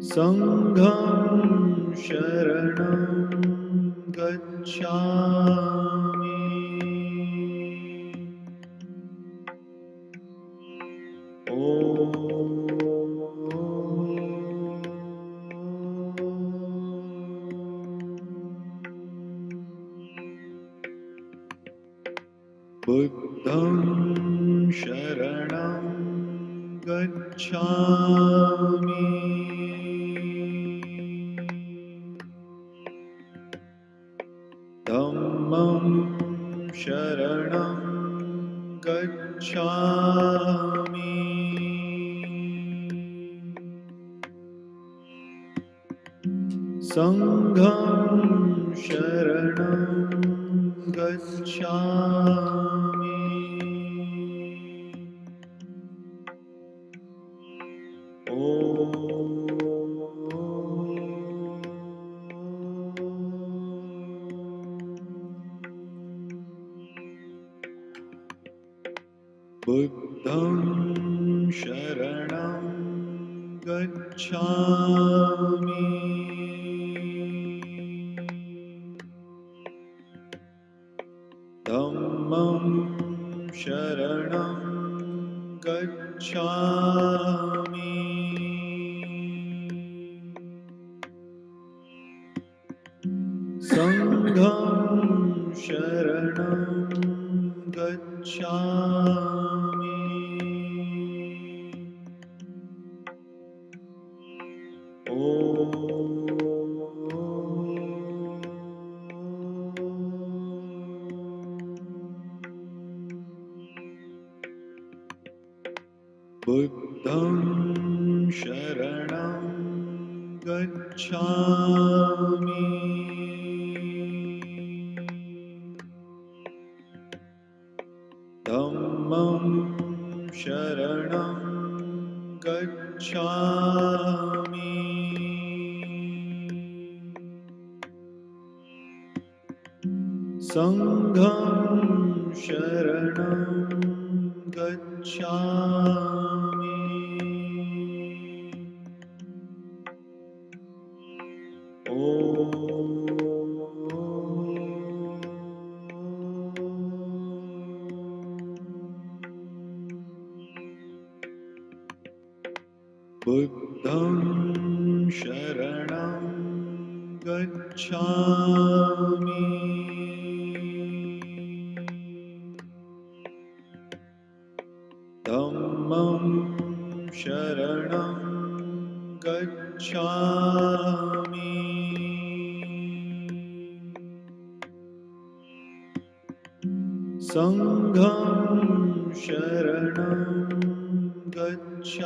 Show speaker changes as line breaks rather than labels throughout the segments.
Sangham Sharanam Gacchami. Buddham Sharanam Gacchami. Dhammam Sharanam Gacchami. Sangham Sharanam Gacchami. Buddham Sharanam Gacchami. Dhammam Sharanam Gacchami. Sangham Sharanam Gacchami. Buddham Sharanam Gacchami. Dhammam Sharanam Gacchami. Sangham Sharanam Gacchami. Buddham Sharanam Gacchami. Dhammam Sharanam Gacchami. Sangham Sharanam Gacchami.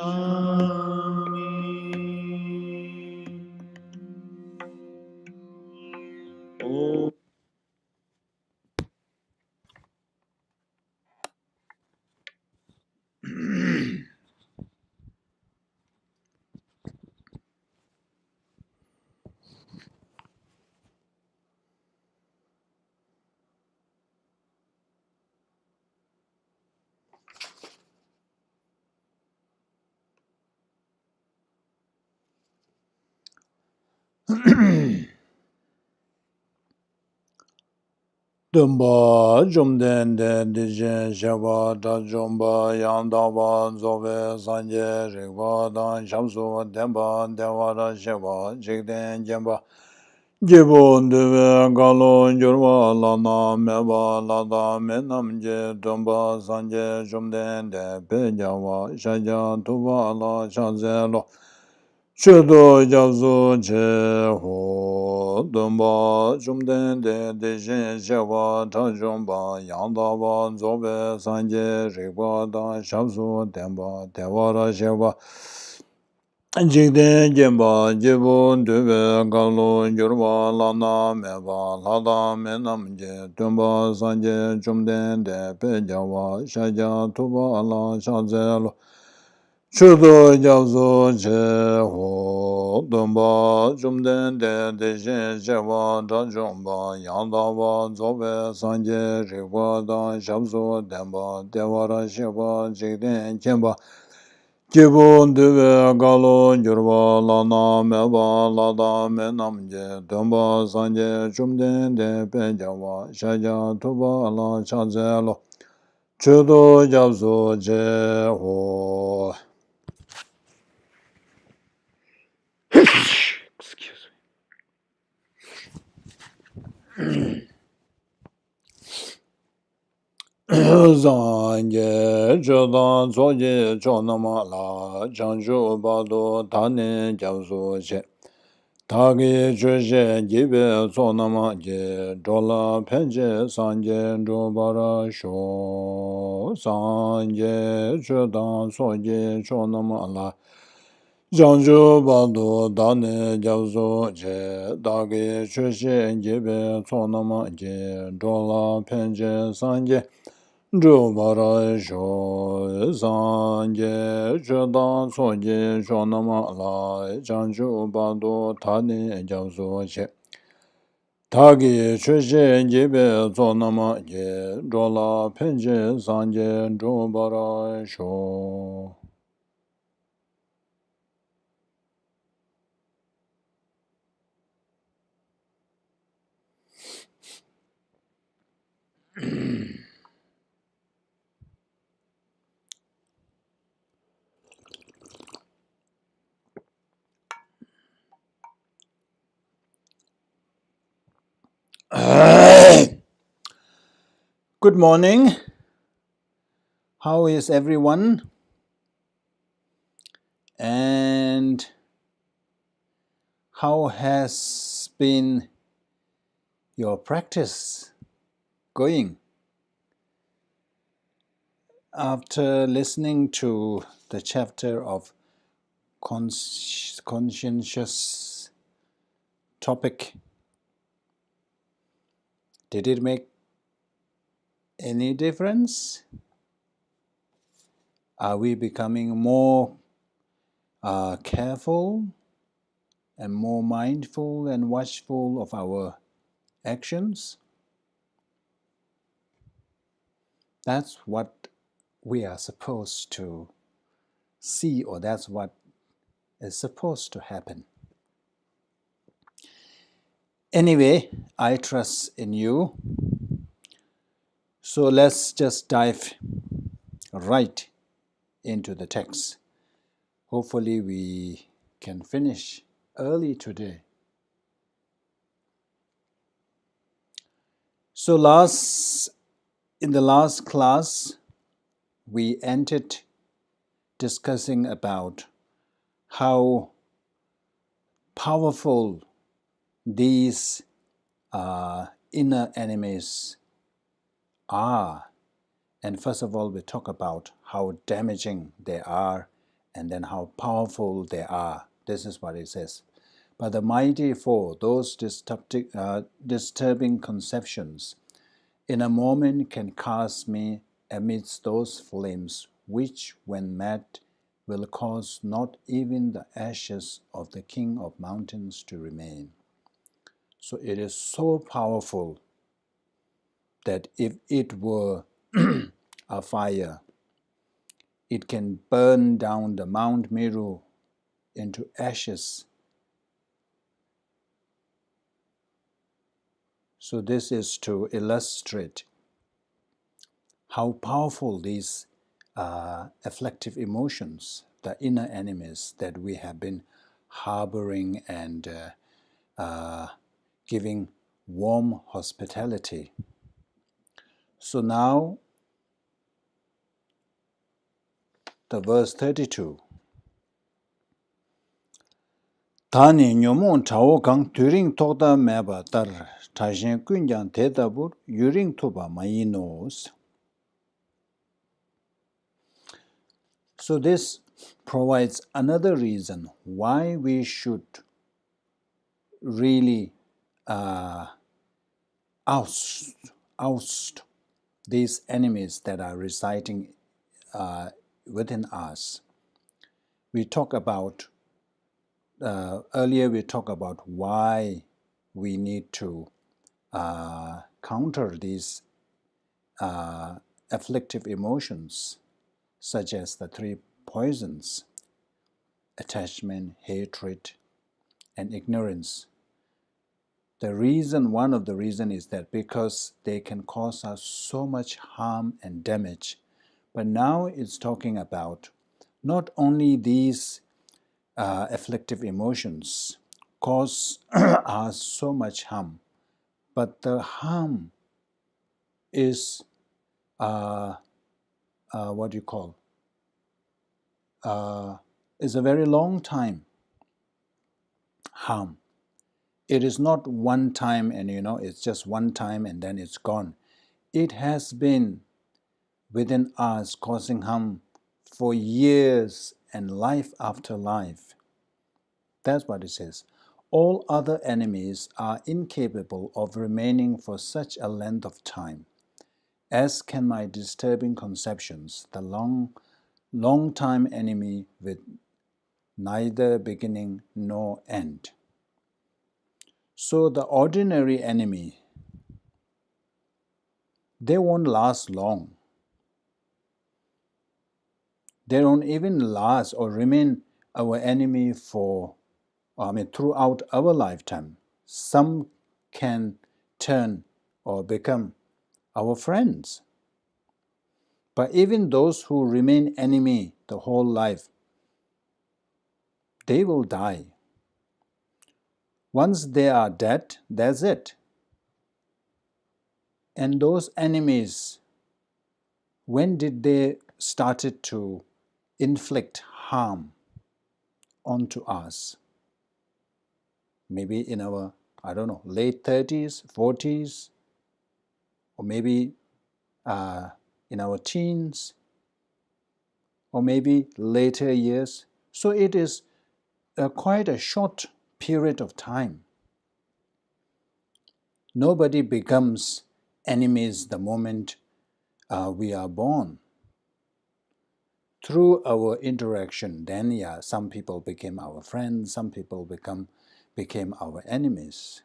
Om.
Dumba Jumden de Dijen Shava Da Jumba Yandava Zove Sanje Rigva Dan Shamsu Demba Devara Shava Jigden Jemba Jibun Deve Galon Jurva Lana Meva Lada Menamje Dumba Sanje Jumden de Pejava Shaja Tuva La Shazelo Shudo Jazu Che Ho Dumba Jumden de Jen Shewa Ta Jumba Yandaba Zobe Sanje Rigwa Da Shabsu Demba Devara Shewa Jigden Jemba Jibun Dube Galu Yurwa Lana Meba Lada Menamje Dumba Sanje Jumden de Pejawa Shaja Tuba Ala Shazelo Shudo Jabzo Che Ho Dumba Jumden de Jen Shewa Da Jumba Yandaba Zobe Sanje Rigwa Da Shabsu Demba Devara Shewa Jigden Jemba Jibun Dube Galo Jurba Lana Meba Lada Menamje Dumba Sanje Chumden De Penjawa Shaja Tuba La Chazelo Chudo Jabzo Je Ho. Excuse me. Zanje Jodan Soje Chonama La Chanju Bado Tane Jabzo Je. Tagi Chuje Jibe Sonama Je Dola Penje Sanje Drubara Sho Sanje Chudan Soje Chonama La Janju Bado Dane Jabzo Je Dagi Chuje Jibe Sonama Je Dola Penje Sanje Drubara Sho Sanje Chudan Soje Chonama La Janju Bado Dane Jabzo Je Tagi Chuje Jibe Sonama Je Dola Penje Sanje Drubara Sho. Good morning. How is everyone? And how has been your practice going? After listening to the chapter of conscientious topic, did it make any difference? Are we becoming more careful and more mindful and watchful of our actions? That's what we are supposed to see, or that's what is supposed to happen. Anyway, I trust in you. So let's just dive right into the text. Hopefully we can finish early today. So in the last class, we ended discussing about how powerful these inner enemies are. And first of all, we talk about how damaging they are and then how powerful they are. This is what it says. But the mighty four, those disturbing conceptions, in a moment can cast me amidst those flames, which, when met, will cause not even the ashes of the King of Mountains to remain. So it is so powerful that if it were a fire, it can burn down the Mount Meru into ashes. So this is to illustrate how powerful these afflictive emotions, the inner enemies that we have been harboring and giving warm hospitality. So now, the verse 32. Tani nyomon chao kang turing tokda meba tar tashen kunjang tedabur yuring tuba mayinos. So this provides another reason why we should really oust these enemies that are residing within us. We talk about earlier. We talked about why we need to counter these afflictive emotions, such as the three poisons: attachment, hatred, and ignorance. One of the reasons is that because they can cause us so much harm and damage. But now it's talking about not only these afflictive emotions cause us so much harm, but the harm is what you call is a very long time harm. It is not one time and it's just one time and then it's gone. It has been within us causing harm for years and life after life. That's what it says. All other enemies are incapable of remaining for such a length of time, as can my disturbing conceptions, the long-time enemy with neither beginning nor end. So the ordinary enemy, they won't last long. They don't even last or remain our enemy throughout our lifetime. Some can turn or become our friends. But even those who remain enemy the whole life, they will die. Once they are dead, that's it. And those enemies, when did they started to inflict harm onto us? Maybe in our, late 30s, 40s, or maybe in our teens, or maybe later years. So it is quite a short period of time. Nobody becomes enemies the moment we are born. Through our interaction, then some people became our friends, some people became our enemies.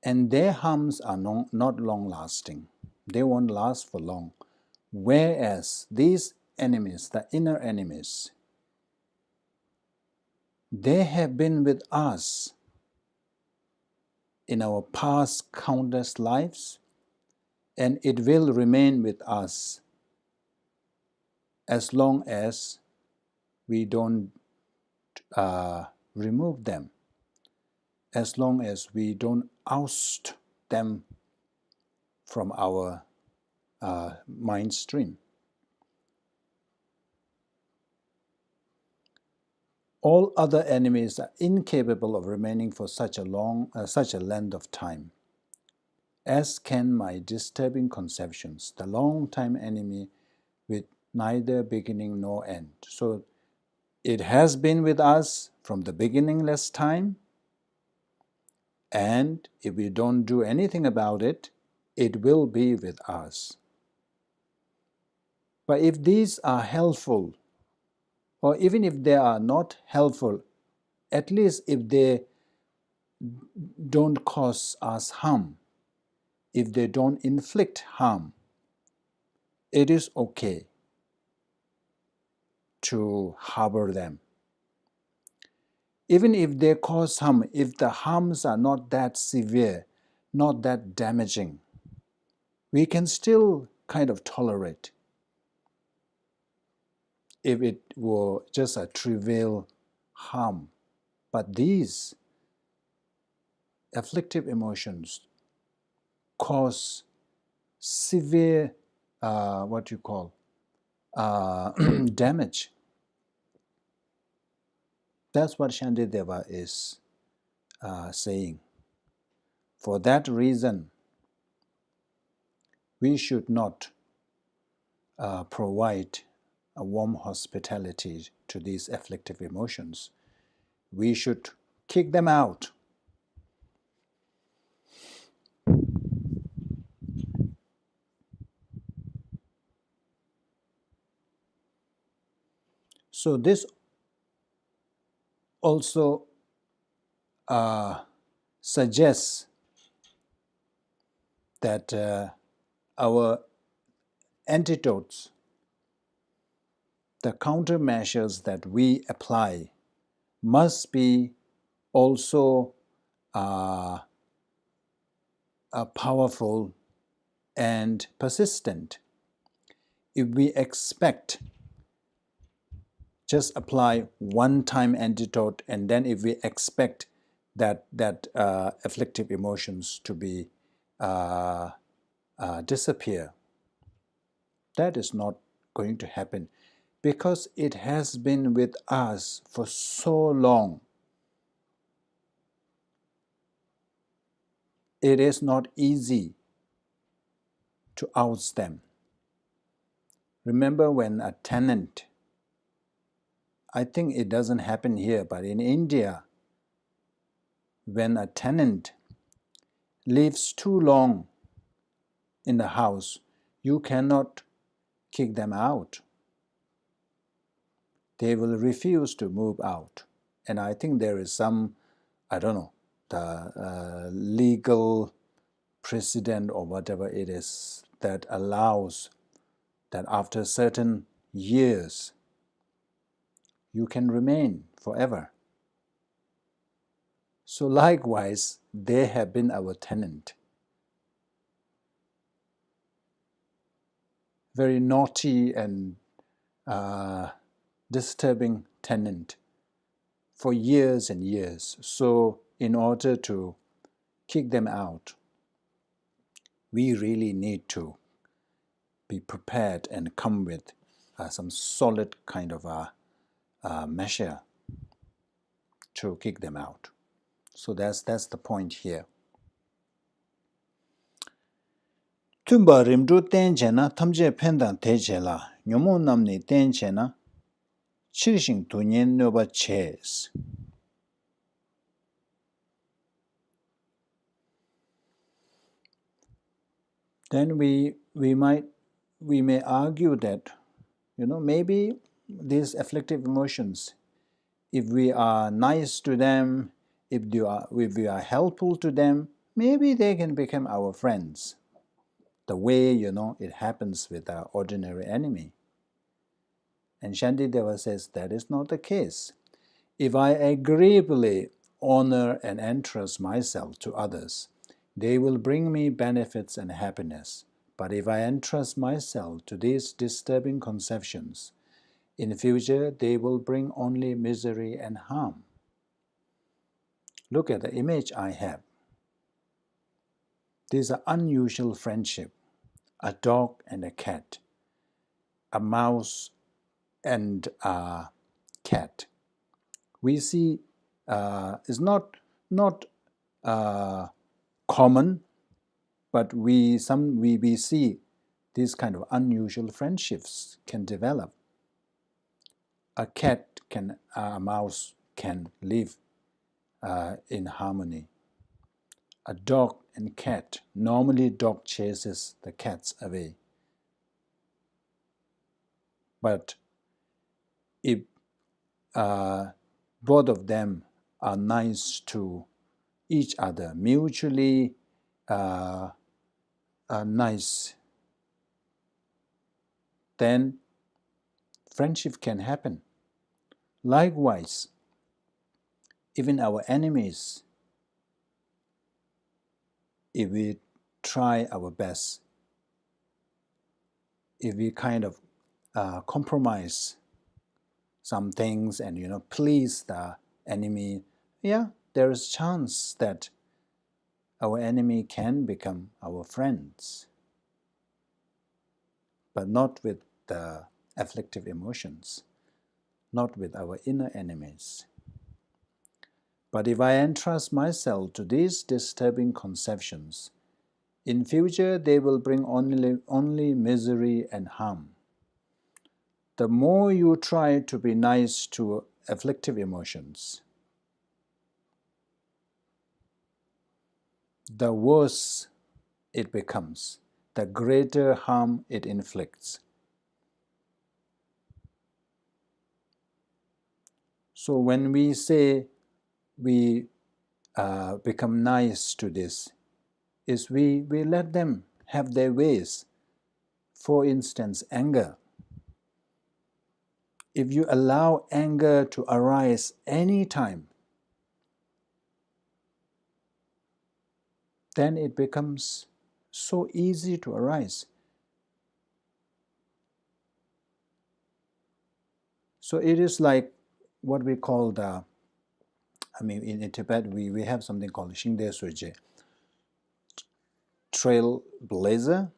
And their harms are not long-lasting. They won't last for long. Whereas these enemies, the inner enemies, they have been with us in our past countless lives, and it will remain with us as long as we don't remove them, as long as we don't oust them from our mind stream. All other enemies are incapable of remaining for such a length of time, as can my disturbing conceptions, the long-time enemy with neither beginning nor end. So it has been with us from the beginningless time, and if we don't do anything about it, it will be with us. But if these are helpful, or even if they are not helpful, at least if they don't cause us harm, if they don't inflict harm, it is okay to harbor them. Even if they cause harm, if the harms are not that severe, not that damaging, we can still kind of tolerate if it were just a trivial harm. But these afflictive emotions cause severe, damage. That's what Shantideva is saying. For that reason, we should not provide a warm hospitality to these afflictive emotions. We should kick them out. So this also suggests that our antidotes the countermeasures that we apply must be also powerful and persistent. If we expect just apply one-time antidote, and then if we expect that afflictive emotions to be disappear, that is not going to happen, because it has been with us for so long. It is not easy to oust them. Remember when a tenant, I think it doesn't happen here, but in India, when a tenant lives too long in the house, you cannot kick them out. They will refuse to move out. And I think there is some, I don't know, the legal precedent or whatever it is that allows that after certain years, you can remain forever. So likewise, they have been our tenant. Very naughty and disturbing tenant for years and years. So in order to kick them out, we really need to be prepared and come with some solid kind of a measure to kick them out. So that's the point here. Tumba rimdu tenche na tamje pendang teche la nyomo namni tenche na chirishing tunyen nyoba ches. Then we may argue that, maybe these afflictive emotions, if we are nice to them, if we are helpful to them, maybe they can become our friends. The way, it happens with our ordinary enemy. And Shantideva says that is not the case. If I agreeably honor and entrust myself to others, they will bring me benefits and happiness. But if I entrust myself to these disturbing conceptions, in future they will bring only misery and harm. Look at the image I have. These are unusual friendship. A dog and a cat. A mouse and a cat. We see is not common, but we see these kind of unusual friendships can develop. A mouse can live in harmony. A dog and cat, normally dog chases the cats away. But if both of them are nice to each other, mutually nice, then friendship can happen. Likewise, even our enemies, if we try our best, if we kind of compromise some things and please the enemy, there is chance that our enemy can become our friends, but not with the afflictive emotions, not with our inner enemies. But if I entrust myself to these disturbing conceptions, in future they will bring only misery and harm. The more you try to be nice to afflictive emotions, the worse it becomes, the greater harm it inflicts. So when we say we become nice to this, is we let them have their ways. For instance, anger. if you allow anger to arise any time, then it becomes so easy to arise. So it is like what we call the, in Tibet we have something called Shingde Suje, trailblazer.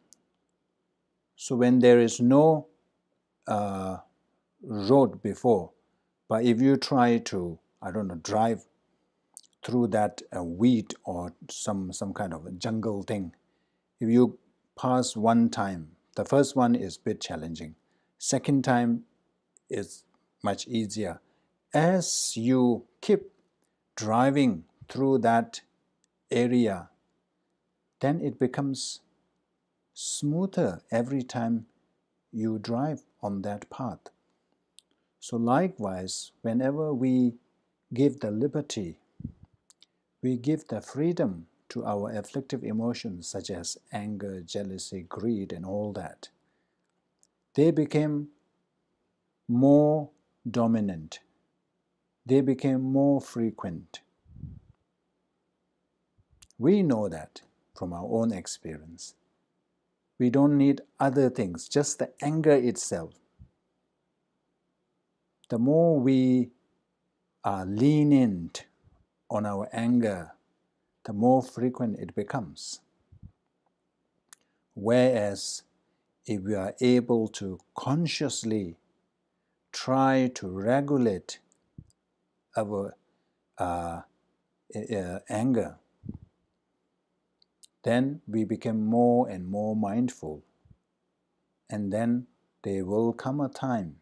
So when there is no road before, but if you try to, drive through that weed or some kind of a jungle thing, if you pass one time, the first one is a bit challenging. Second time is much easier. As you keep driving through that area, then it becomes smoother every time you drive on that path. So likewise, whenever we give the liberty, we give the freedom to our afflictive emotions such as anger, jealousy, greed, and all that, they became more dominant. They became more frequent. We know that from our own experience. We don't need other things, just the anger itself. The more we are lenient on our anger, the more frequent it becomes. Whereas if we are able to consciously try to regulate our anger, then we become more and more mindful. And then there will come a time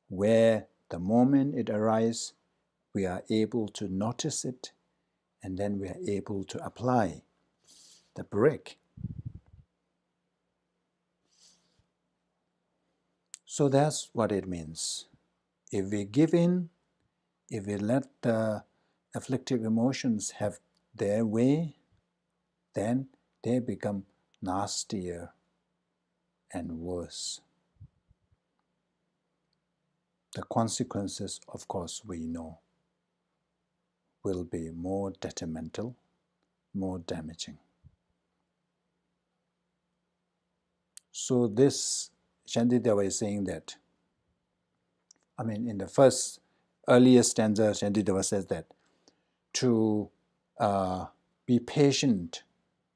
where the moment it arises, we are able to notice it, and then we are able to apply the brake. So that's what it means. If we give in, if we let the afflictive emotions have their way, then they become nastier and worse. The consequences, of course, we know, will be more detrimental, more damaging. So this Shantideva is saying that, in the first earlier stanza, Shantideva says that to be patient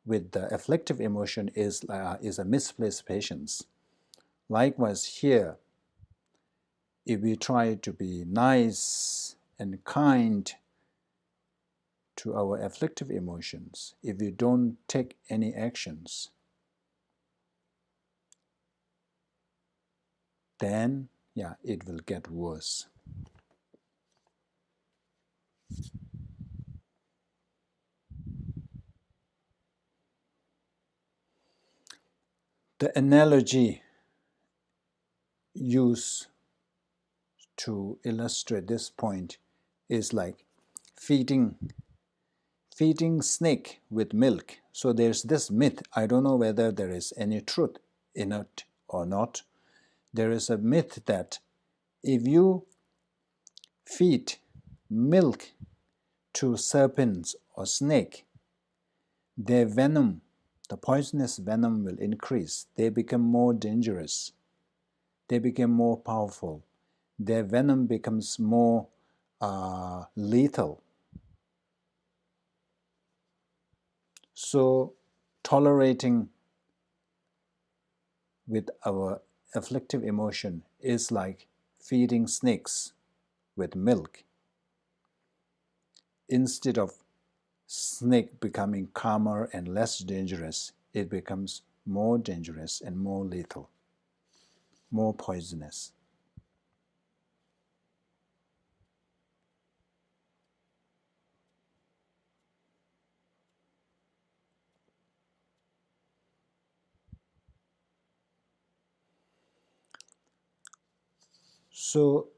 with the afflictive emotion is a misplaced patience. Likewise here, if we try to be nice and kind to our afflictive emotions, if we don't take any actions, then it will get worse. The analogy used to illustrate this point is like feeding snake with milk. So there's this myth, I don't know whether there is any truth in it or not. There is a myth that if you feed milk to serpents or snake, their venom, the poisonous venom, will increase. They become more dangerous. They become more powerful. Their venom becomes more lethal. So tolerating with our afflictive emotion is like feeding snakes with milk. Instead of snake becoming calmer and less dangerous, it becomes more dangerous and more lethal, more poisonous. So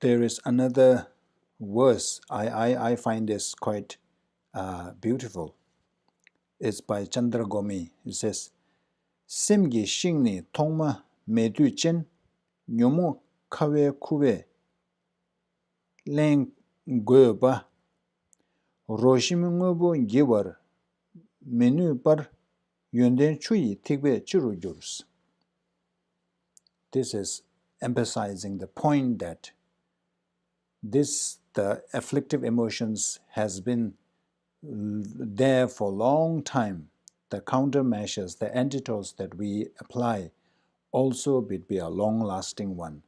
there is another verse. I find this quite beautiful. It's by Chandragomi. It says, Simgi shingni tongma medu chen nyomo kawe kuwe leng goba roshim ngobo giwar menu par yunden chui tikbe chiru jurs. This is emphasizing the point that the afflictive emotions has been there for a long time. The countermeasures, the antidotes that we apply also will be a long-lasting one,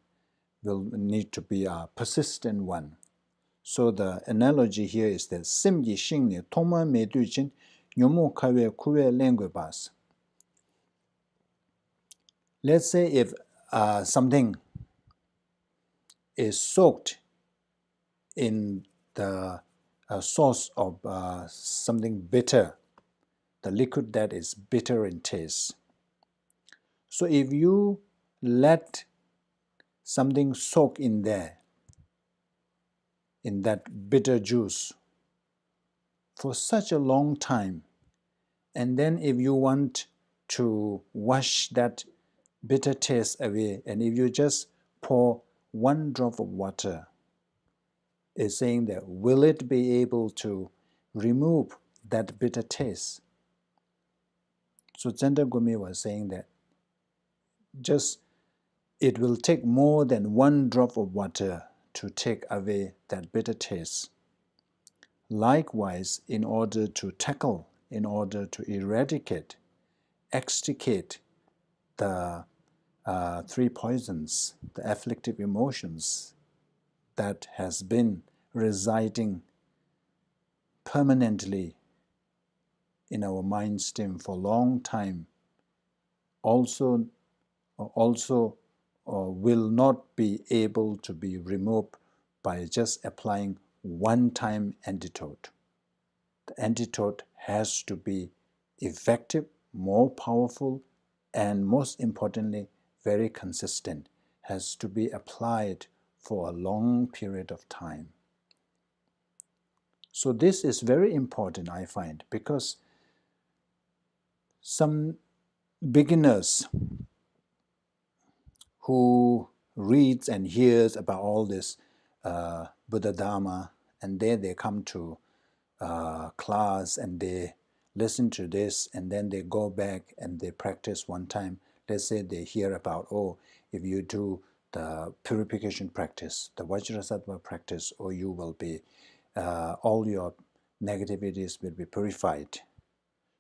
will need to be a persistent one. So the analogy here is that simji shingni toma medu chin nyomu kawe kuwe lengwe bas. Let's say if something is soaked in the source of something bitter, the liquid that is bitter in taste. So if you let something soak in there, in that bitter juice, for such a long time, and then if you want to wash that bitter taste away, and if you just pour one drop of water, it's saying that will it be able to remove that bitter taste? So Tsenda Gumi was saying that just it will take more than one drop of water to take away that bitter taste. Likewise, in order to tackle, in order to eradicate, extricate the three poisons, the afflictive emotions that has been residing permanently in our mind stream for a long time, also will not be able to be removed by just applying one-time antidote. The antidote has to be effective, more powerful, and most importantly, very consistent, has to be applied for a long period of time. So this is very important, I find, because some beginners who reads and hears about all this Buddha Dharma, and then they come to class and they listen to this, and then they go back and they practice one time. Let's say they hear about, oh, if you do the purification practice, the Vajrasattva practice, or you will be, all your negativities will be purified.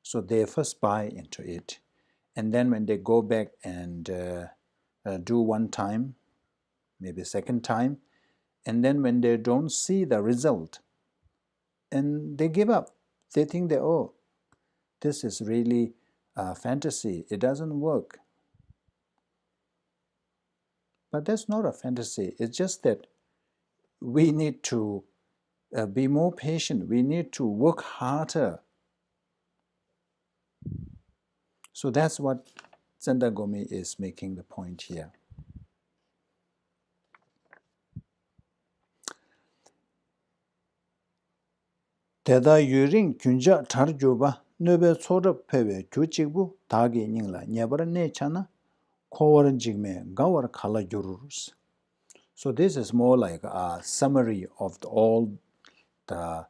So they first buy into it. And then when they go back and do one time, maybe second time, and then when they don't see the result, and they give up. They think that, oh, this is really a fantasy. It doesn't work. But that's not a fantasy. It's just that we need to be more patient. We need to work harder. So that's what Tsenda Gomi is making the point here. Teta yuring gyunja tar juba nöbe sorab pewe gyuchikbu dagi nyingla nyebara nechana kowar jigme gawar kala gyururus. So this is more like a summary of all the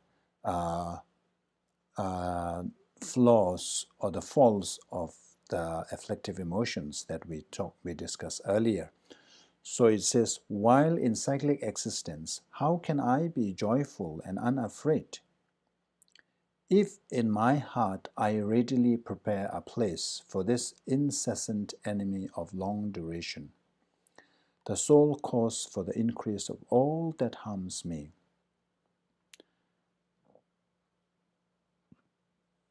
flaws or the faults of the afflictive emotions that we discussed earlier. So it says, while in cyclic existence, how can I be joyful and unafraid? If in my heart I readily prepare a place for this incessant enemy of long duration, the sole cause for the increase of all that harms me,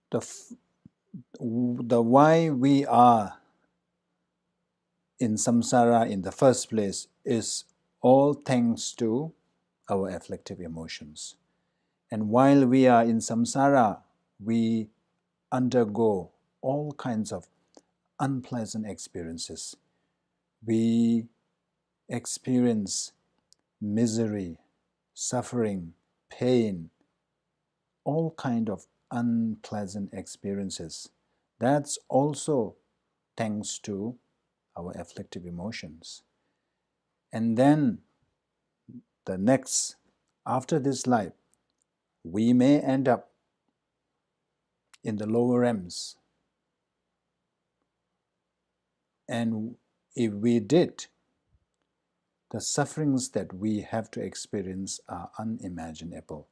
the why we are in samsara in the first place is all thanks to our afflictive emotions. And while we are in samsara, we undergo all kinds of unpleasant experiences. We experience misery, suffering, pain, all kinds of unpleasant experiences. That's also thanks to our afflictive emotions. And then the next, after this life, we may end up in the lower realms. And if we did, the sufferings that we have to experience are unimaginable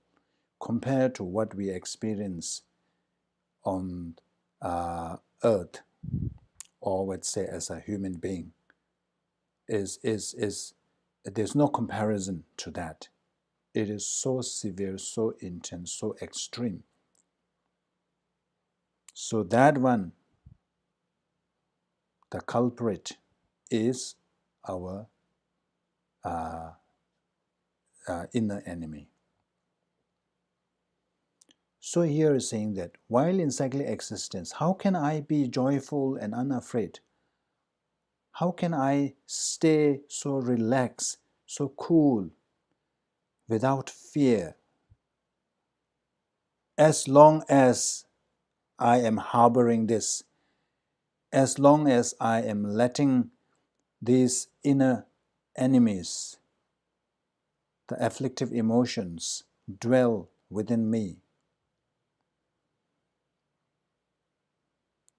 compared to what we experience on earth, or let's say as a human being. There's no comparison to that. It is so severe, so intense, so extreme. So that one, the culprit, is our inner enemy. So here is saying that while in cyclic existence, how can I be joyful and unafraid? How can I stay so relaxed, so cool, without fear, as long as I am harboring this, as long as I am letting these inner enemies, the afflictive emotions, dwell within me?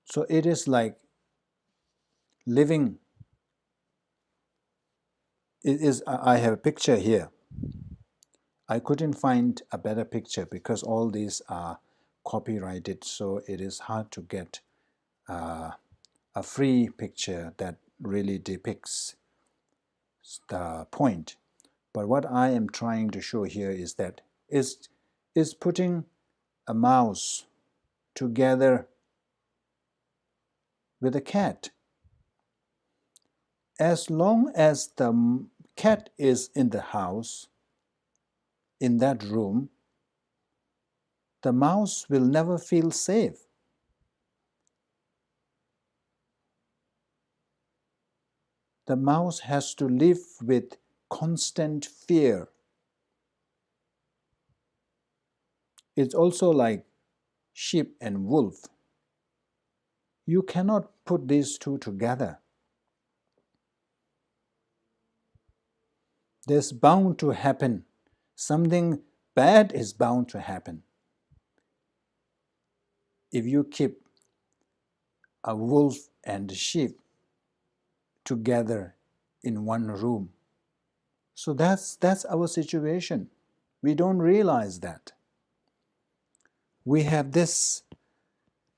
So it is like living. I have a picture here. I couldn't find a better picture because all these are copyrighted, so it is hard to get a free picture that really depicts the point. But what I am trying to show here is that is putting a mouse together with a cat. As long as the cat is in the house, in that room, the mouse will never feel safe. The mouse has to live with constant fear. It's also like sheep and wolf. You cannot put these two together. There's bound to happen. Something bad is bound to happen. If you keep a wolf and a sheep together in one room. So that's our situation. We don't realize that. We have this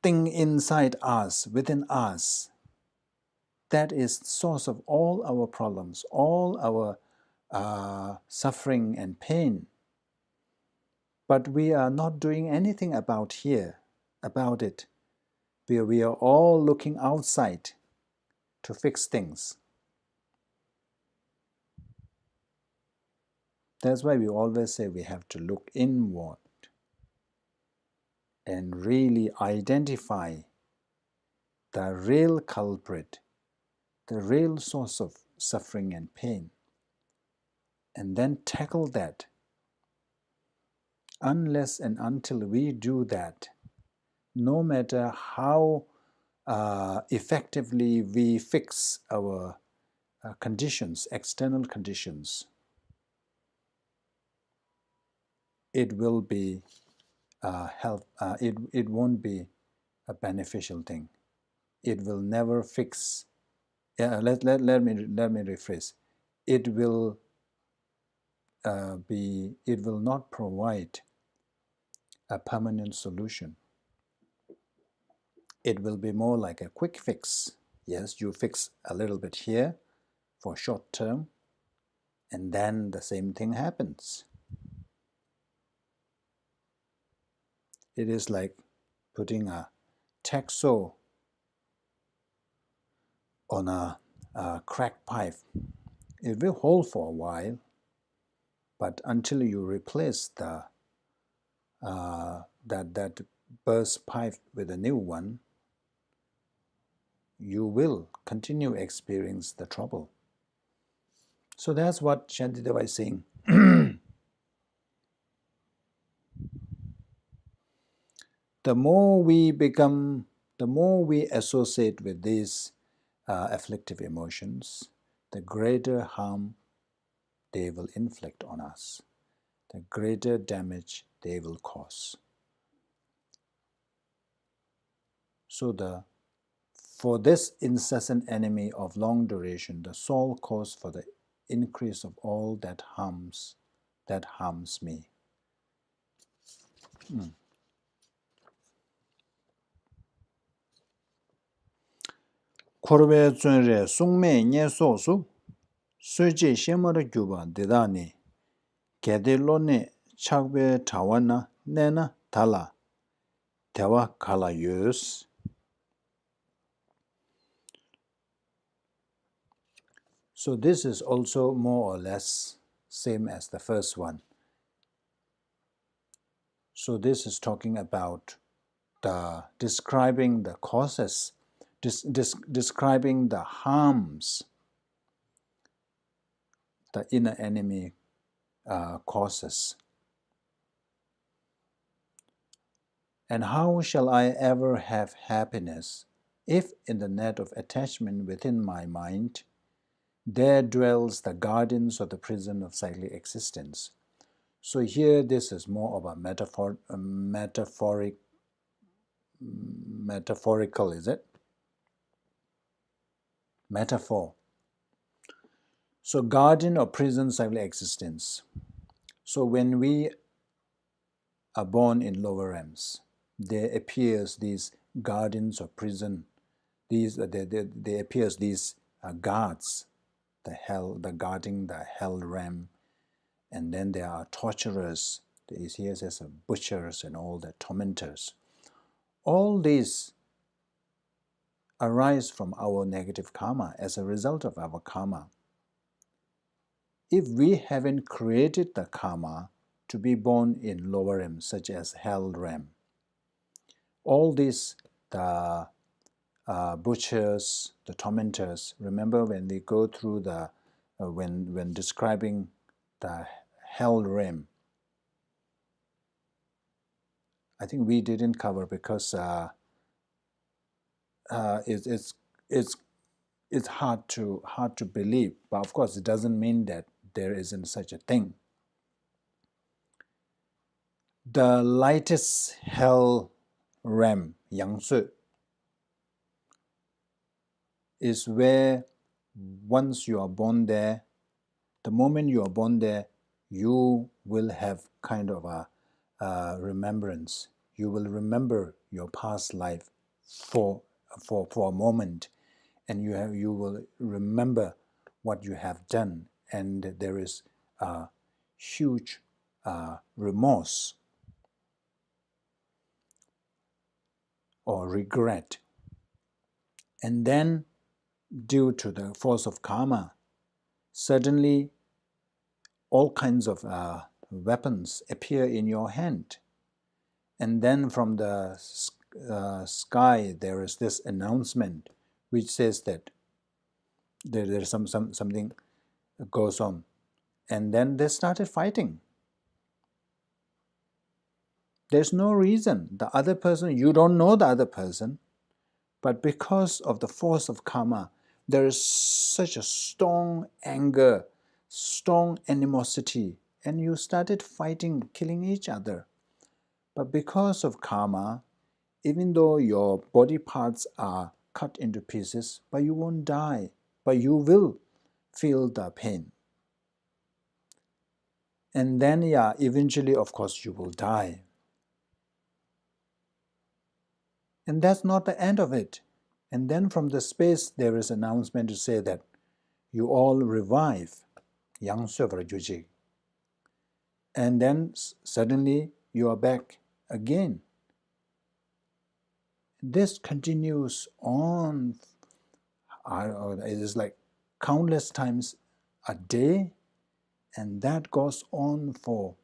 thing inside us, within us, that is the source of all our problems, all our suffering and pain. But we are not doing anything about it. We are all looking outside to fix things. That's why we always say we have to look inward and really identify the real culprit, the real source of suffering and pain, and then tackle that. Unless and until we do that, no matter how effectively we fix our conditions, external conditions, it will be it won't be a beneficial thing. It will never fix. Let me rephrase. It will It will not provide a permanent solution. It will be more like a quick fix. Yes, you fix a little bit here for short term, and then the same thing happens. It is like putting a tack saw on a cracked pipe. It will hold for a while, but until you replace the that burst pipe with a new one, you will continue experience the trouble. So that's what Shantideva is saying. The more we associate with these afflictive emotions, the greater harm they will inflict on us, the greater damage they will cause. So for this incessant enemy of long duration, the sole cause for the increase of all that harms me. Korbe zunre sungme nye so su, suje shemara gyuba dedani, kede lo ne chakbe tawana nena tala, tewa kala yus. So this is also more or less same as the first one. So this is talking about describing the causes, describing the harms the inner enemy causes. And how shall I ever have happiness if in the net of attachment within my mind there dwells the guardians of the prison of cyclic existence? So here this is more of a metaphorical, is it? Metaphor. So guardian of prison cyclic existence. So when we are born in lower realms, there appears these guardians of prison. There appears these guards, the guarding the hell realm, and then there are torturers. There is here says butchers and all the tormentors. All these arise from our negative karma as a result of our karma. If we haven't created the karma to be born in lower realms, such as hell realm, all these, the butchers, the tormentors, remember when we go through the, when describing the hell realm, I think we didn't cover because it's hard to believe, but of course it doesn't mean that there isn't such a thing. The lightest hell realm, Yangsu, is where once you are born there, the moment you are born there, you will have kind of a remembrance. You will remember your past life for a moment, and you will remember what you have done, and there is a huge remorse or regret. And then, due to the force of karma, suddenly all kinds of weapons appear in your hand. And then from the sky there is this announcement which says that there's something that goes on. And then they started fighting. There's no reason. The other person, you don't know the other person, but because of the force of karma, there is such a strong anger, strong animosity, and you started fighting, killing each other. But because of karma, even though your body parts are cut into pieces, but you won't die, but you will feel the pain. And then, eventually, of course, you will die. And that's not the end of it. And then from the space, there is an announcement to say that you all revive, Yang Sövra Juji. And then suddenly you are back again. This continues on. It is like countless times a day, and that goes on for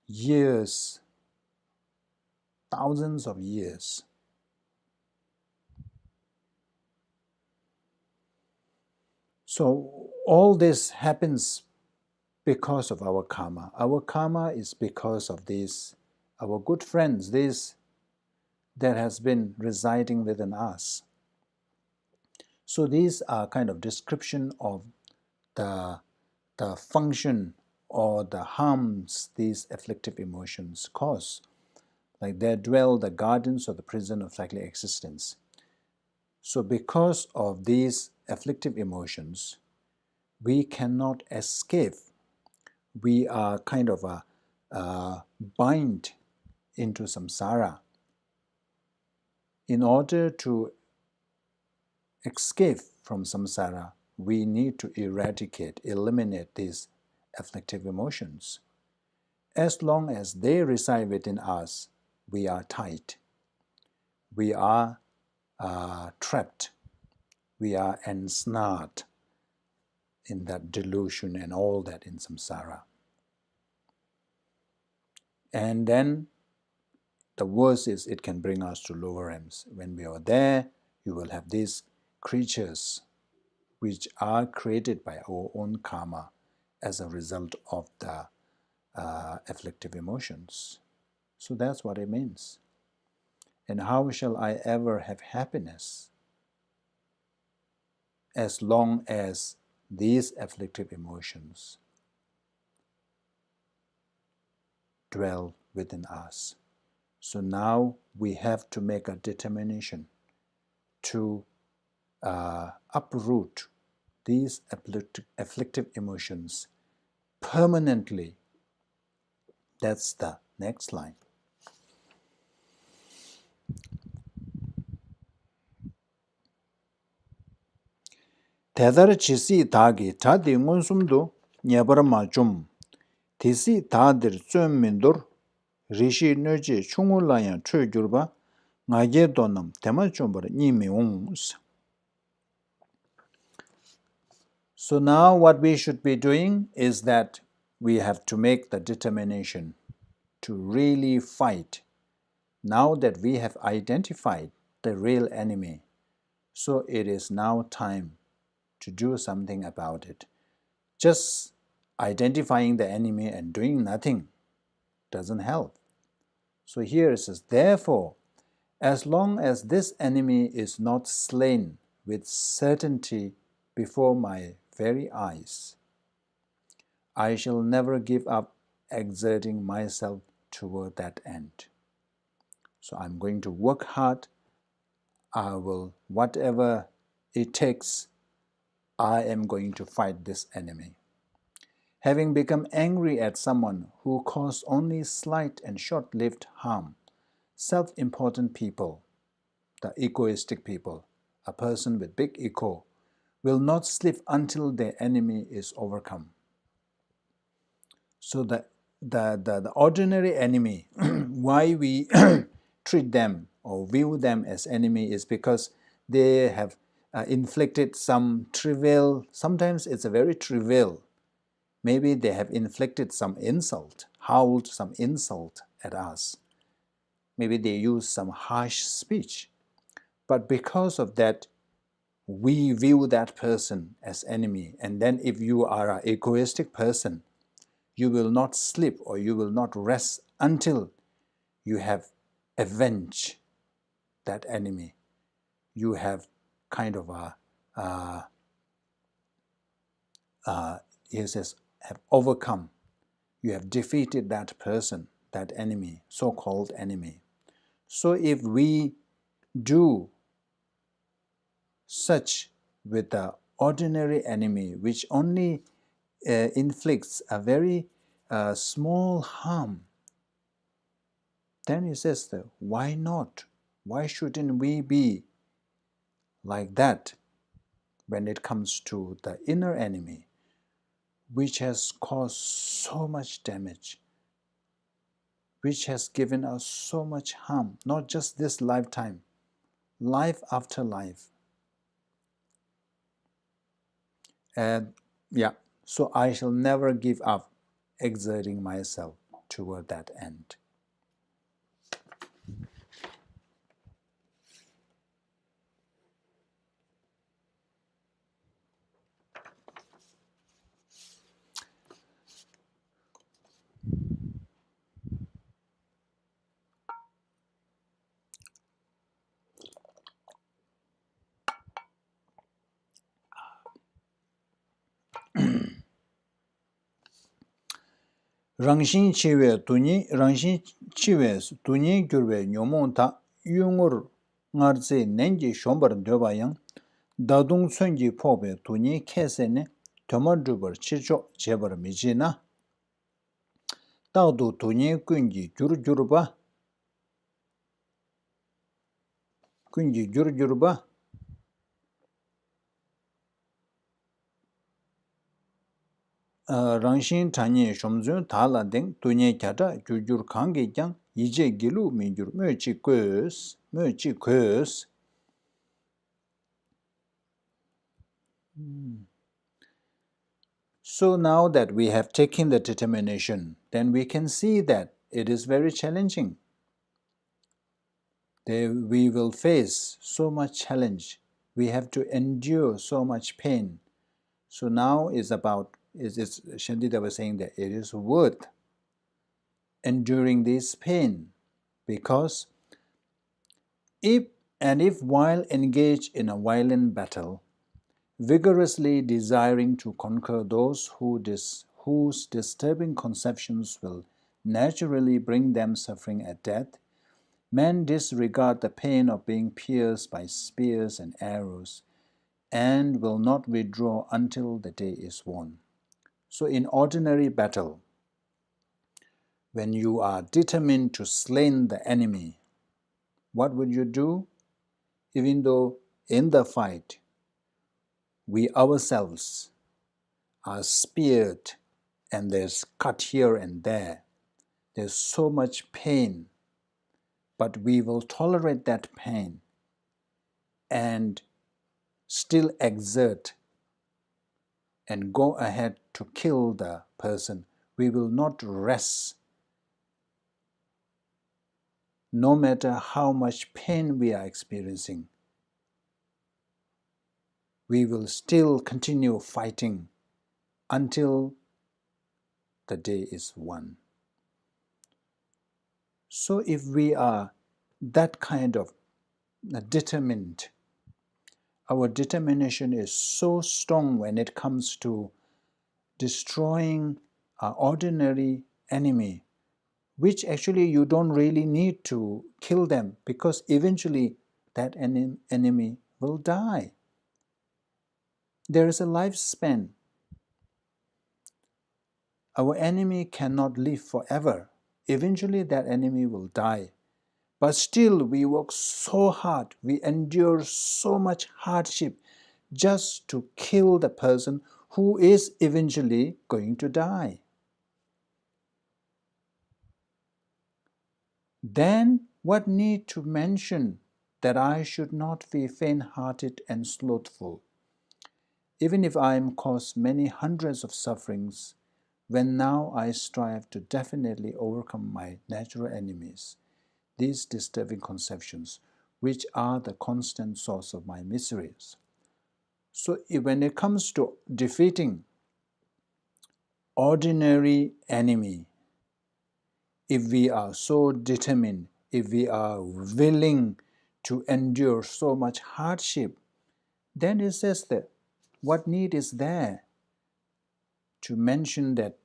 years, thousands of years. So all this happens because of our karma. Our karma is because of these, our good friends, these that has been residing within us. So these are kind of description of the function or the harms these afflictive emotions cause. Like there dwell the gardens or the prison of cyclic existence. So because of these afflictive emotions, we cannot escape. We are kind of bind into samsara. In order to escape from samsara, we need to eliminate these afflictive emotions. As long as they reside within us, we are tight. We are trapped. We are ensnared in that delusion and all that in samsara. And then the worst is it can bring us to lower realms. When we are there, you will have these creatures which are created by our own karma as a result of the afflictive emotions. So that's what it means. And how shall I ever have happiness as long as these afflictive emotions dwell within us? So now we have to make a determination to uproot these afflictive emotions permanently. That's the next line. Tedar chisi tagi tadi ngonsumdu nyebarma chum. Tisi tadir tsum mindur rishi noji chungulayan choy gyurba ngaje donam tema chumbar nimi ungs. So now what we should be doing is that we have to make the determination to really fight. Now that we have identified the real enemy, so it is now time to do something about it. Just identifying the enemy and doing nothing doesn't help. So here it says, therefore, as long as this enemy is not slain with certainty before my very eyes, I shall never give up exerting myself toward that end. So I'm going to work hard. I will, whatever it takes, I am going to fight this enemy. Having become angry at someone who caused only slight and short-lived harm, self-important people, the egoistic people, a person with big ego, will not sleep until their enemy is overcome. So the ordinary enemy, why we treat them or view them as enemy is because they have inflicted some trivial, sometimes it's a very trivial, maybe they have inflicted some insult, howled some insult at us. Maybe they use some harsh speech. But because of that, we view that person as enemy. And then if you are an egoistic person, you will not sleep or you will not rest until you have avenged that enemy. You have kind of he says, have overcome. You have defeated that person, that enemy, so-called enemy. So if we do such with the ordinary enemy, which only inflicts a very small harm, then he says, that, why not? Why shouldn't we be like that when it comes to the inner enemy, which has caused so much damage, which has given us so much harm, not just this lifetime, life after life. And so I shall never give up exerting myself toward that end. Rangshin chiwe tunyi gyurwe nyomon ta yungur ngarze nengi shombar dyoba yang dadung tsungi pobe tunyi kese ne tomar drubar chicho jebar miji na dadu tunyi kungi gyur Rangshin Tanye Shomzun Tala Deng Tunye Kyata Gyurgyur Kange Kyang Yije Gilu Mingyur Möchi Kwes. So now that we have taken the determination, then we can see that it is very challenging. We will face so much challenge. We have to endure so much pain. So now is Shandita was saying that it is worth enduring this pain, because if while engaged in a violent battle, vigorously desiring to conquer those whose disturbing conceptions will naturally bring them suffering at death, men disregard the pain of being pierced by spears and arrows and will not withdraw until the day is won. So in ordinary battle, when you are determined to slay the enemy, what would you do? Even though in the fight we ourselves are speared and there's cut here and there's so much pain, but we will tolerate that pain and still exert and go ahead to kill the person. We will not rest, no matter how much pain we are experiencing. We will still continue fighting until the day is won. So if we are that kind of determined, our determination is so strong when it comes to destroying an ordinary enemy, which actually you don't really need to kill them, because eventually that enemy will die. There is a lifespan. Our enemy cannot live forever. Eventually that enemy will die. But still we work so hard, we endure so much hardship just to kill the person who is eventually going to die. Then what need to mention that I should not be faint-hearted and slothful, even if I am caused many hundreds of sufferings, when now I strive to definitely overcome my natural enemies, these disturbing conceptions, which are the constant source of my miseries. So when it comes to defeating ordinary enemy, if we are so determined, if we are willing to endure so much hardship, then it says that what need is there to mention that,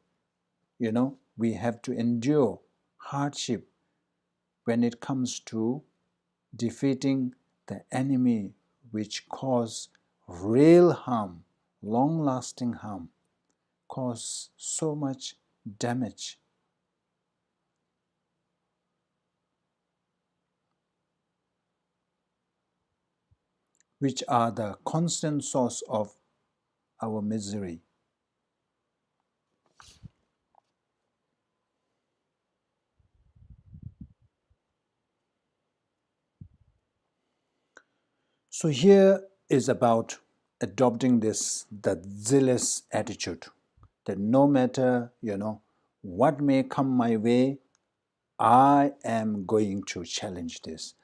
we have to endure hardship when it comes to defeating the enemy which cause real harm, long-lasting harm, cause so much damage. Which are the constant source of our misery. So here is about adopting that zealous attitude, that no matter, what may come my way, I am going to challenge this.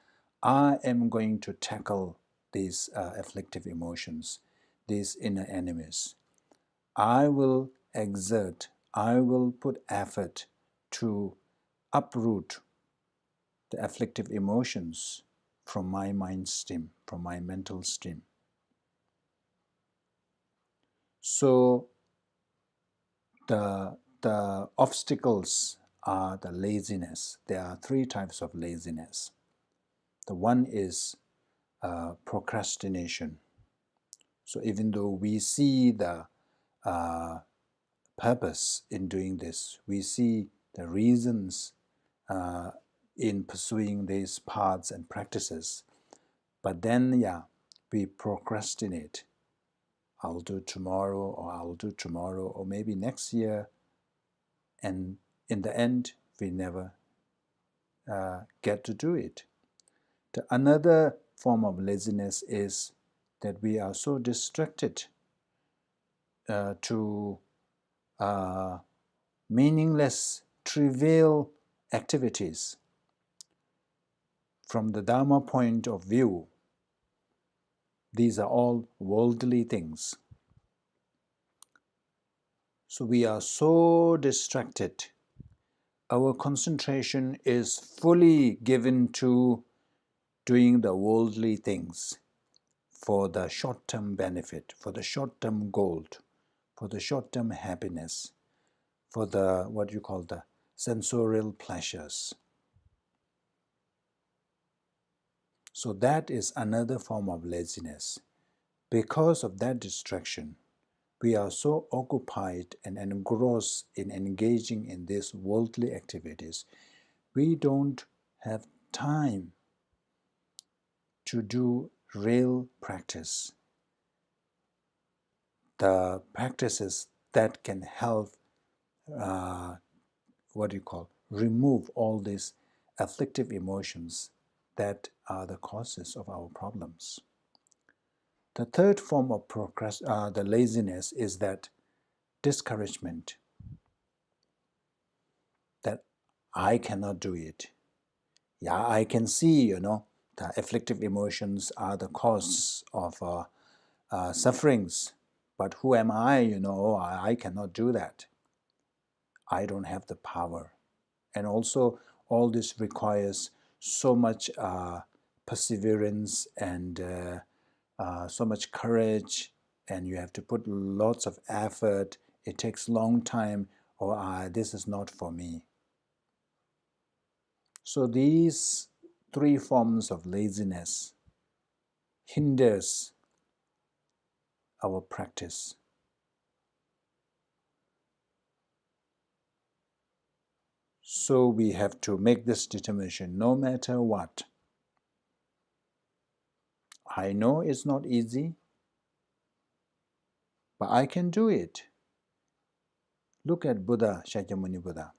I am going to tackle these afflictive emotions, these inner enemies. I will exert, I will put effort to uproot the afflictive emotions from my mind stream, from my mental stream. So the the obstacles are the laziness. There are three types of laziness. The one is procrastination. So even though we see the purpose in doing this, we see the reasons in pursuing these paths and practices, but then, we procrastinate. I'll do tomorrow, or I'll do tomorrow, or maybe next year, and in the end, we never get to do it. Another form of laziness is that we are so distracted to meaningless, trivial activities. From the Dharma point of view, these are all worldly things. So we are so distracted. Our concentration is fully given to doing the worldly things for the short-term benefit, for the short-term goal, for the short-term happiness, for the, what you call, the sensorial pleasures. So that is another form of laziness. Because of that distraction, we are so occupied and engrossed in engaging in these worldly activities, we don't have time to do real practice. The practices that can help, remove all these afflictive emotions that are the causes of our problems. The third form of the laziness is that discouragement, that I cannot do it. Yeah, I can see, the afflictive emotions are the cause of sufferings, but who am I? I cannot do that. I don't have the power. And also, all this requires so much perseverance and so much courage, and you have to put lots of effort. It takes long time, or this is not for me. So these three forms of laziness hinders our practice. So we have to make this determination no matter what. I know it's not easy, but I can do it. Look at Buddha, Shakyamuni Buddha.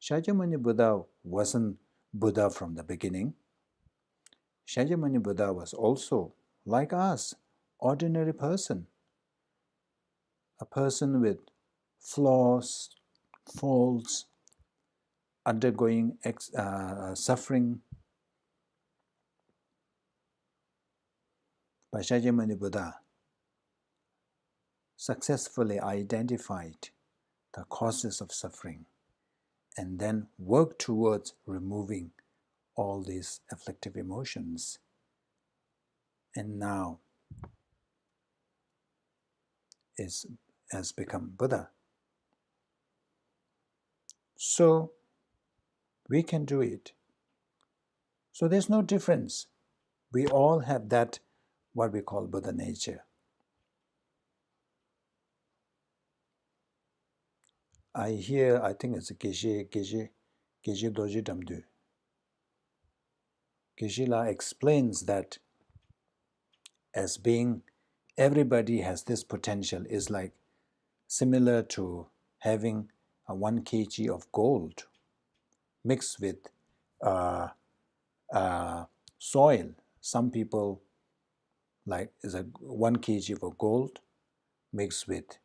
Shakyamuni Buddha wasn't Buddha from the beginning. Shakyamuni Buddha was also, like us, ordinary person. A person with flaws, faults, undergoing suffering. But Shakyamuni Buddha successfully identified the causes of suffering and then worked towards removing all these afflictive emotions. And now has become Buddha. So we can do it. So there's no difference. We all have that, what we call Buddha nature. I think it's Geshe Doji Damdu. Geshe-la explains that as being, everybody has this potential, is like similar to having a 1 kg of gold mixed with soil. Some people like is a 1 kg of gold mixed with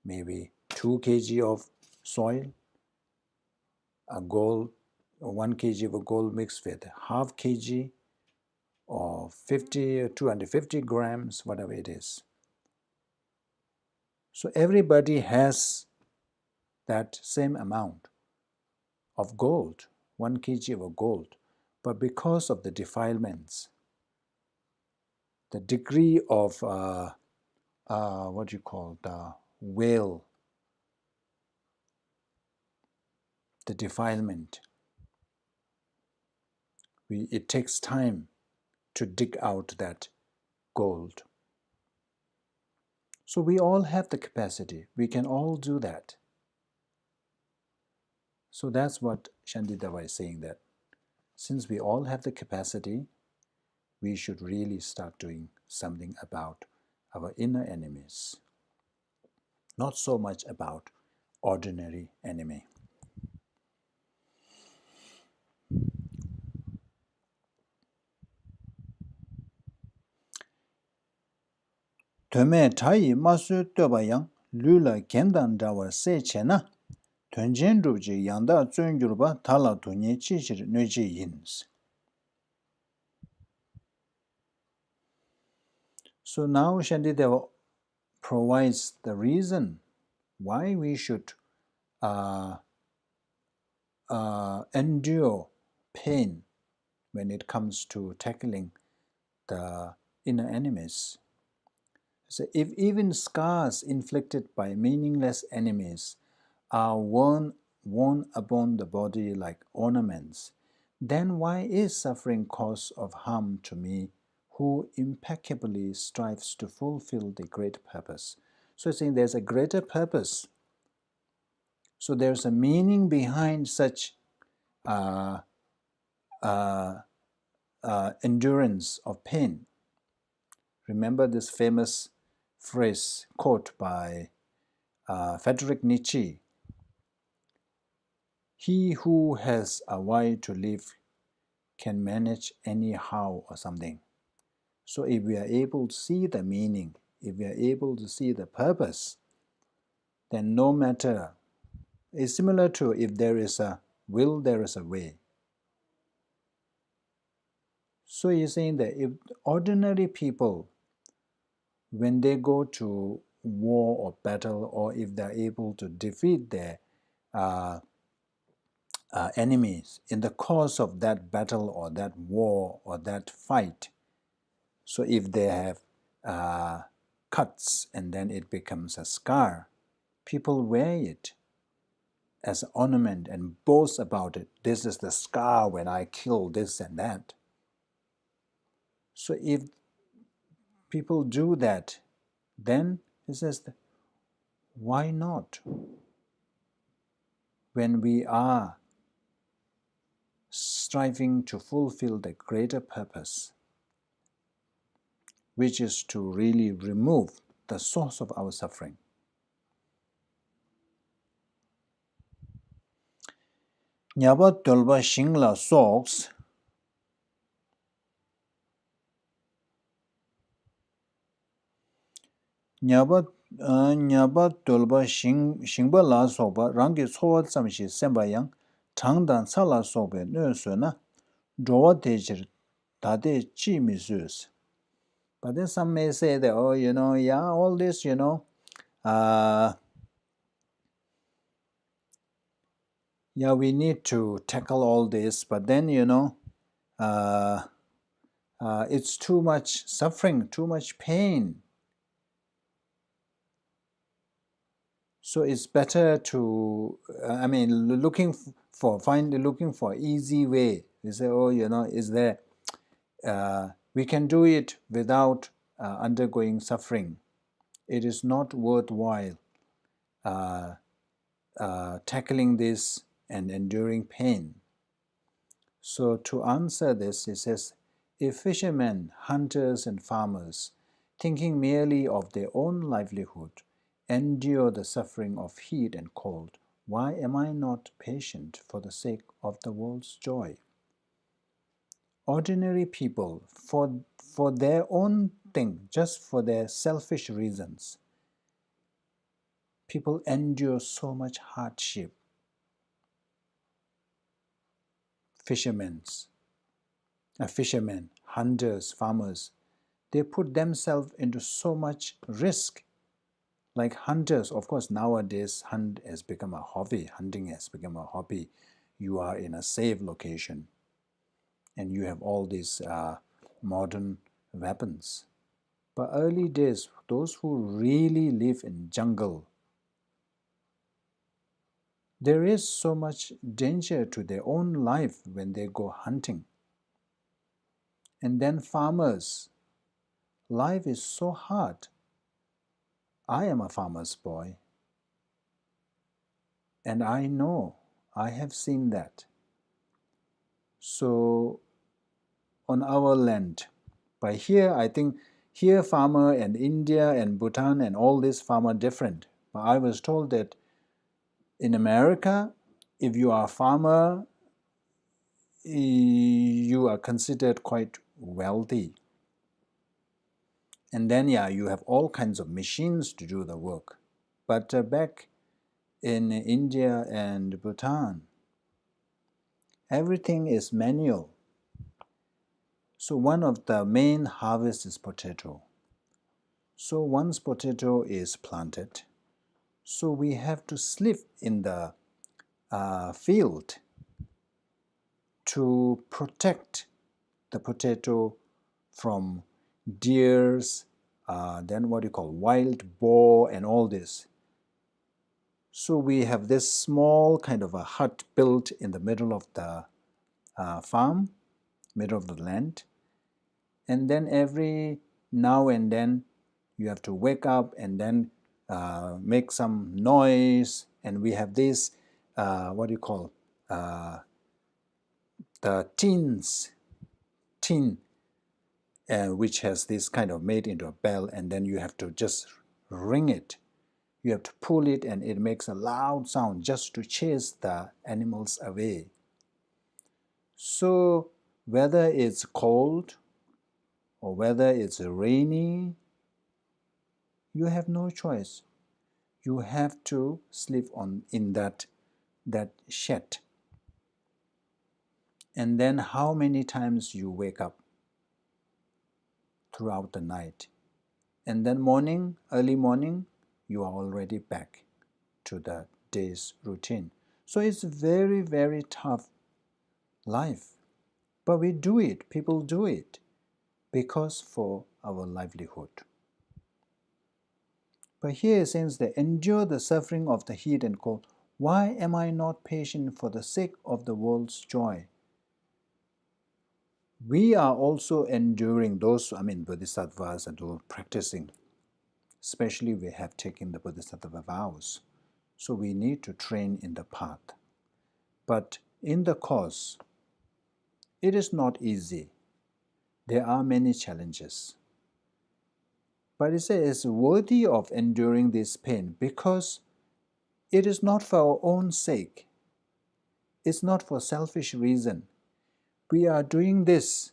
maybe 2 kg of soil. A 1 kg of gold mixed with half kg or 50 or 250 grams, whatever it is. So everybody has that same amount of gold, 1 kg of gold. But because of the defilements, the degree of the will the defilement. It takes time to dig out that gold. So we all have the capacity. We can all do that. So that's what Shantideva is saying, that since we all have the capacity, we should really start doing something about our inner enemies, not so much about ordinary enemy. Tome tayi masu toba yang lula gendan dawa se chena tunjen rupji yanda zungyurba tala tunye chichir nöji yins. So now Shantideva provides the reason why we should endure pain when it comes to tackling the inner enemies. So if even scars inflicted by meaningless enemies are worn upon the body like ornaments, then why is suffering cause of harm to me who impeccably strives to fulfill the great purpose? So it's saying there's a greater purpose. So there's a meaning behind such endurance of pain. Remember this famous phrase, quote by Friedrich Nietzsche: "He who has a why to live can manage anyhow," or something. So if we are able to see the meaning, if we are able to see the purpose, then no matter, it's similar to if there is a will, there is a way. So he's saying that if ordinary people, when they go to war or battle, or if they're able to defeat their enemies in the course of that battle or that war or that fight, so if they have cuts and then it becomes a scar, people wear it as an ornament and boast about it. This is the scar when I killed this and that. So if people do that, then it says, why not? When we are striving to fulfill the greater purpose, which is to really remove the source of our suffering. Nyaba tolba shingla socks. Nyaba tolba shingba la soba rangi sowa tsamshi semba yang changdan sala sobe nöso na drowa tejir tade chi misus. But then some may say that, oh, yeah, all this, yeah, we need to tackle all this, but then, it's too much suffering, too much pain. So it's better to, looking for easy way. You say, oh, is there, we can do it without undergoing suffering. It is not worthwhile tackling this and enduring pain. So to answer this, it says, if fishermen, hunters, and farmers, thinking merely of their own livelihood, endure the suffering of heat and cold, why am I not patient for the sake of the world's joy? Ordinary people, for their own thing, just for their selfish reasons, people endure so much hardship. Fishermen, hunters, farmers, they put themselves into so much risk. Like hunters, of course, nowadays hunting has become a hobby. You are in a safe location and you have all these modern weapons. But early days, those who really live in jungle, there is so much danger to their own life when they go hunting. And then farmers, life is so hard. I am a farmer's boy, and I know, I have seen that. So on our land, by here, I think here farmer and India and Bhutan and all this farmer different. But I was told that in America, if you are a farmer, you are considered quite wealthy. And then, yeah, you have all kinds of machines to do the work. But back in India and Bhutan, everything is manual. So one of the main harvests is potato. So once potato is planted, so we have to sleep in the field to protect the potato from deers, then what you call wild boar and all this. So we have this small kind of a hut built in the middle of the farm, middle of the land, and then every now and then you have to wake up and then make some noise, and we have this what do you call the tin which has this kind of made into a bell, and then you have to just ring it. You have to pull it and it makes a loud sound just to chase the animals away. So whether it's cold or whether it's rainy, you have no choice. You have to sleep in that shed. And then how many times you wake up throughout the night. And then morning, early morning, you are already back to the day's routine. So it's very, very tough life. But we do it, people do it, because for our livelihood. But here it says they endure the suffering of the heat and cold. Why am I not patient for the sake of the world's joy? We are also enduring those, bodhisattvas and those practicing. Especially we have taken the bodhisattva vows. So we need to train in the path. But in the course, it is not easy. There are many challenges. But it says it's worthy of enduring this pain because it is not for our own sake. It's not for selfish reason. We are doing this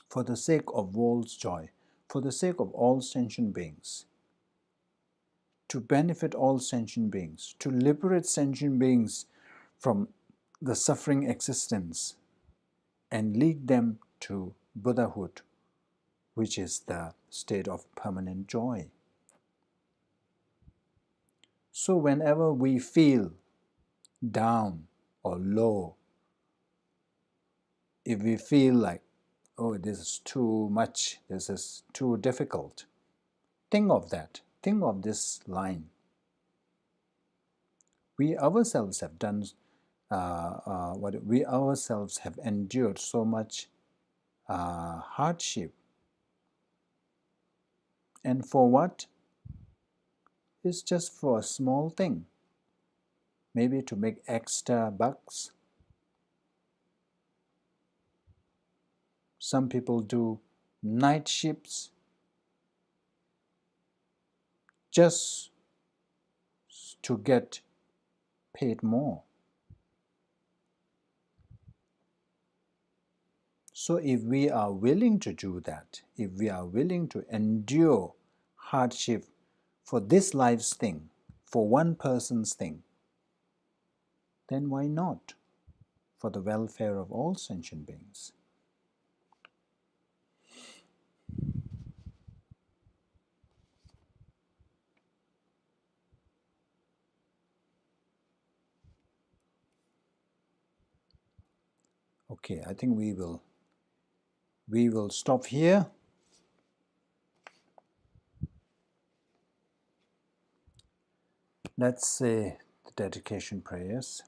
for the sake of world's joy, for the sake of all sentient beings, to benefit all sentient beings, to liberate sentient beings from the suffering existence and lead them to Buddhahood, which is the state of permanent joy. So whenever we feel down or low, if we feel like, oh, this is too much, this is too difficult, think of that. Think of this line. We ourselves have done we ourselves have endured so much hardship. And for what? It's just for a small thing. Maybe to make extra bucks. Some people do night shifts just to get paid more. So if we are willing to do that, if we are willing to endure hardship for this life's thing, for one person's thing, then why not for the welfare of all sentient beings? Okay, I think we will stop here. Let's say dedication prayers.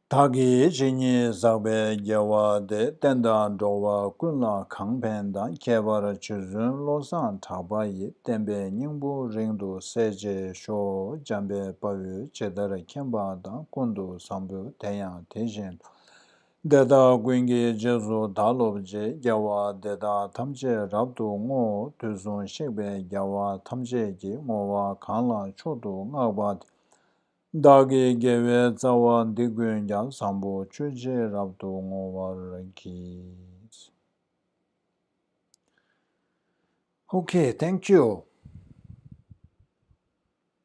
Tagi jini zakbe gyawa de tendan dowa kunla kangpendan kebara chuzun losan tabayi tenbe nyingbu ringdu seje sho jambe payu chedara kemba dan kundu sambu tenyang tejen. Deda gwingi jesu dalobje gyawa deda tamje rabdu ngo tuzun shekbe gyawa tamje gi ngowa kanla chodu ngabad Dagi gewe zawa digun yang sambo chuje rabdo ngowa ranki. Okay, thank you.